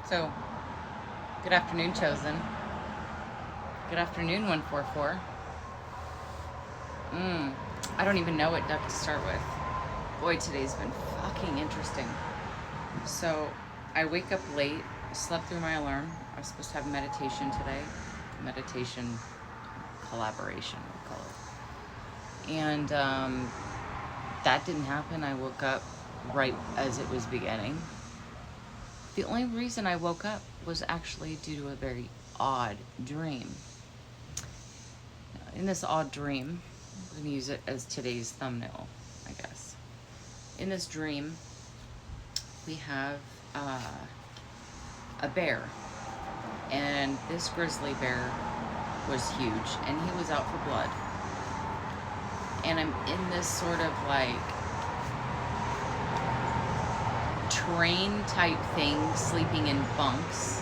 So, good afternoon, Chosen. Good afternoon, 144. I don't even know what duck to start with. Boy, today's been fucking interesting. So, I wake up late, slept through my alarm. I was supposed to have meditation today. Meditation collaboration, we'll call it. And that didn't happen. I woke up right as it was beginning. The only reason I woke up was actually due to a very odd dream. In this odd dream, I'm going to use it as today's thumbnail, I guess. In this dream, we have a bear. And this grizzly bear was huge, and he was out for blood. And I'm in this sort of like train type thing, sleeping in bunks,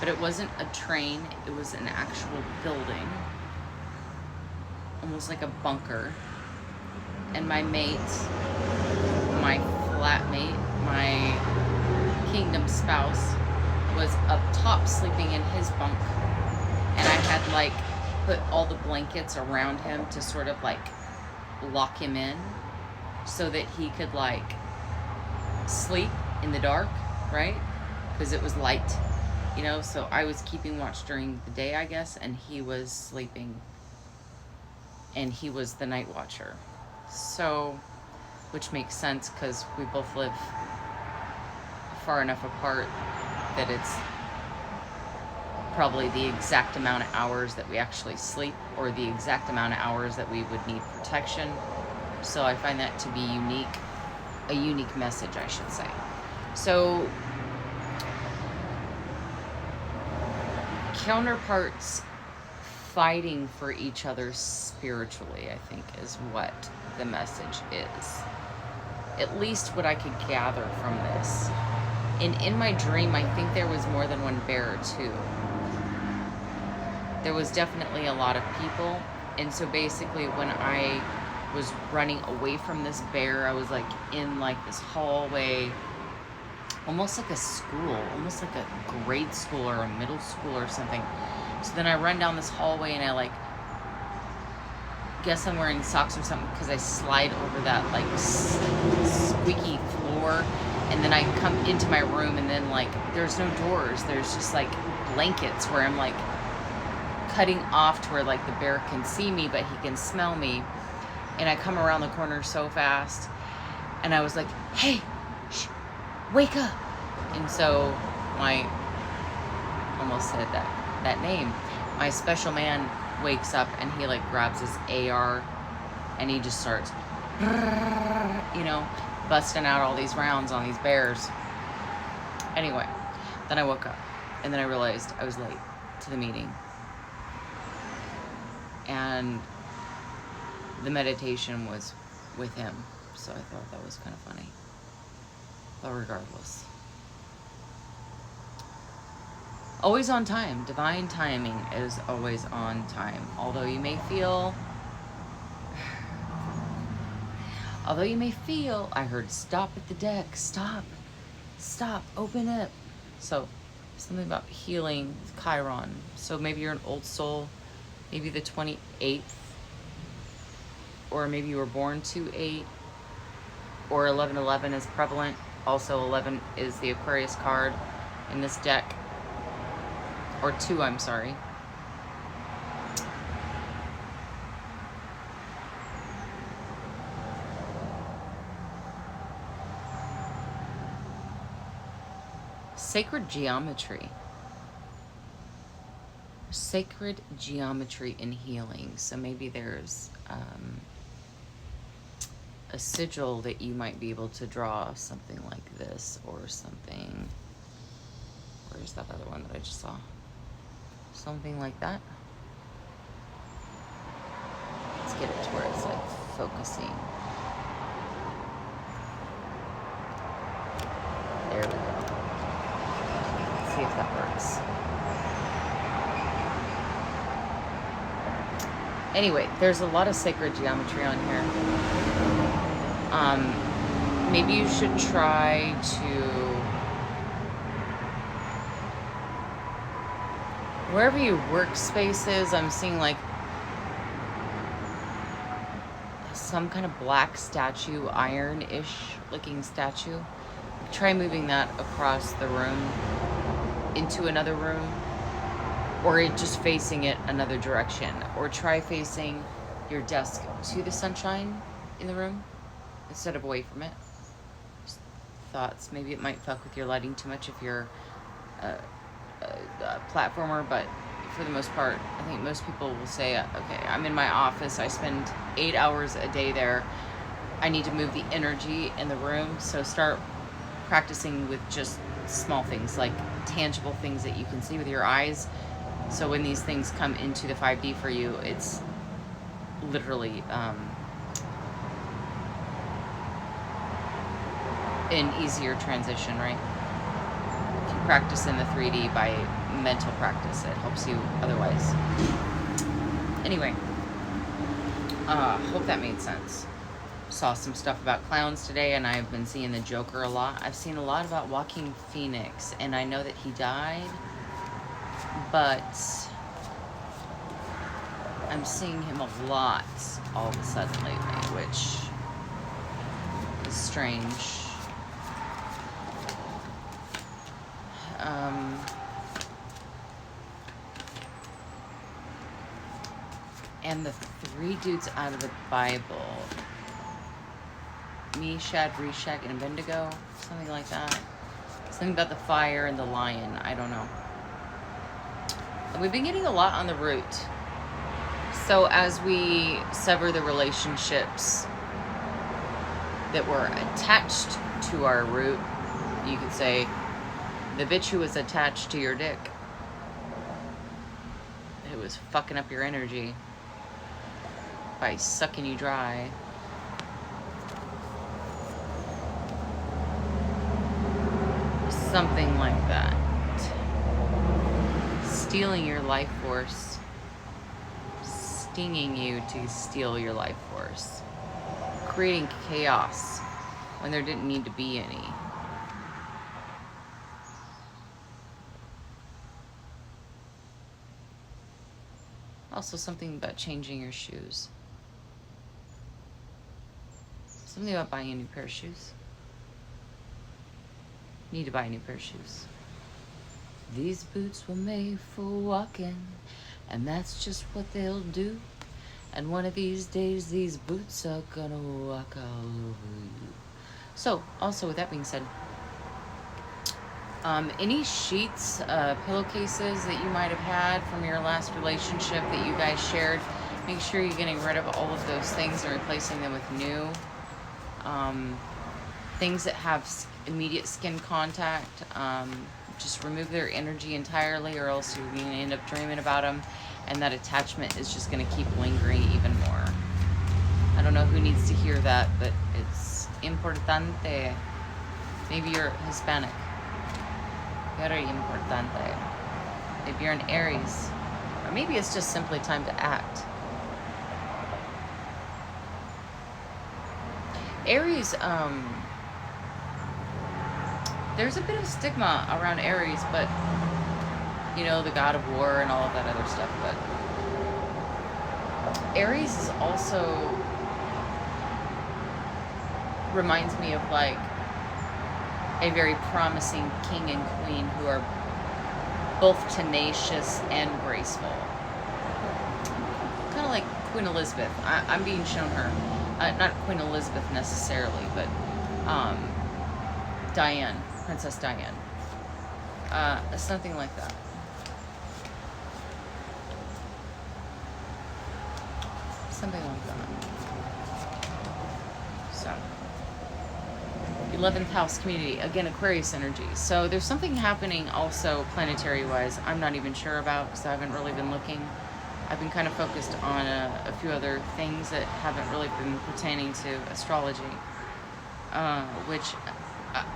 but it wasn't a train, it was an actual building, almost like a bunker. And my mate, my flatmate, my kingdom spouse, was up top sleeping in his bunk, and I had like put all the blankets around him to sort of like lock him in so that he could like sleep in the dark, right? Because it was light, you know, so I was keeping watch during the day, I guess, and he was sleeping, and he was the night watcher. So, which makes sense because we both live far enough apart that it's probably the exact amount of hours that we actually sleep, or the exact amount of hours that we would need protection. So I find that to be a unique message, I should say. So counterparts fighting for each other spiritually, I think, is what the message is. At least what I could gather from this. And in my dream, I think there was more than one bear too. There was definitely a lot of people. And so basically when I was running away from this bear, I was like in like this hallway, almost like a school, almost like a grade school or a middle school or something. So then I run down this hallway, and I like guess I'm wearing socks or something because I slide over that like squeaky floor, and then I come into my room, and then like there's no doors, there's just like blankets where I'm like cutting off to where like the bear can see me but he can smell me. And I come around the corner so fast, and I was like, hey, shh, wake up. And so almost said that name, my special man wakes up, and he like grabs his AR, and he just starts, you know, busting out all these rounds on these bears. Anyway, then I woke up, and then I realized I was late to the meeting. And the meditation was with him, so I thought that was kind of funny. But regardless, always on time. Divine timing is always on time. Although you may feel, I heard stop at the deck, stop, open up. So something about healing with Chiron. So maybe you're an old soul, maybe the 28th, or maybe you were born 2/8, or 11/11 is prevalent. Also 11 is the Aquarius card in this deck, or 2, I'm sorry. Sacred geometry in healing. So maybe there's a sigil that you might be able to draw, something like this, or something. Where's that other one that I just saw? Something like that. Let's get it to where it's like focusing. There we go. Let's see if that works. Anyway, there's a lot of sacred geometry on here. Maybe you should try to Wherever your workspace is, I'm seeing like some kind of black statue, iron-ish looking statue. Try moving that across the room into another room, or just facing it another direction, or try facing your desk to the sunshine in the room instead of away from it. Just thoughts. Maybe it might fuck with your lighting too much if you're a platformer, but for the most part, I think most people will say, okay, I'm in my office, I spend 8 hours a day there, I need to move the energy in the room. So start practicing with just small things, like tangible things that you can see with your eyes. So when these things come into the 5D for you, it's literally an easier transition, right? If you practice in the 3D by mental practice, it helps you otherwise. Anyway, hope that made sense. Saw some stuff about clowns today, and I've been seeing the Joker a lot. I've seen a lot about Joaquin Phoenix, and I know that he died, but I'm seeing him a lot all of a sudden lately, which is strange. And the 3 dudes out of the Bible, Meshach, Reshach, and Abednego, something like that. Something about the fire and the lion, I don't know. And we've been getting a lot on the root. So as we sever the relationships that were attached to our root, you could say the bitch who was attached to your dick, it was fucking up your energy by sucking you dry. Something like that. Stealing your life force. Stinging you to steal your life force. Creating chaos when there didn't need to be any. Also something about changing your shoes. Something about buying a new pair of shoes. Need to buy a new pair of shoes. These boots were made for walking, and that's just what they'll do. And one of these days, these boots are gonna walk all over you. So, also with that being said, any sheets, pillowcases that you might have had from your last relationship that you guys shared, make sure you're getting rid of all of those things and replacing them with new. Things that have immediate skin contact, just remove their energy entirely, or else you're going to end up dreaming about them, and that attachment is just going to keep lingering even more. I don't know who needs to hear that, but it's importante. Maybe you're Hispanic. Very importante. Maybe you're an Aries. Or maybe it's just simply time to act. Aries, there's a bit of stigma around Aries, but, you know, the god of war and all of that other stuff, but Aries is also reminds me of, like, a very promising king and queen who are both tenacious and graceful. Kind of like Queen Elizabeth. I'm being shown her. Not Queen Elizabeth necessarily, but Diane. Princess Diane. Something like that. Something like that. So, 11th house community, again, Aquarius energy. So there's something happening also planetary-wise I'm not even sure about because I haven't really been looking. I've been kind of focused on a few other things that haven't really been pertaining to astrology, which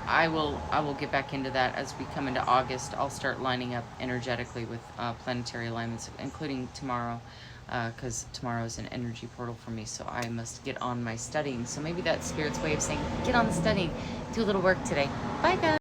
I will get back into that as we come into August. I'll start lining up energetically with planetary alignments, including tomorrow, because tomorrow is an energy portal for me, so I must get on my studying. So maybe that's Spirit's way of saying, get on the studying, do a little work today. Bye, guys.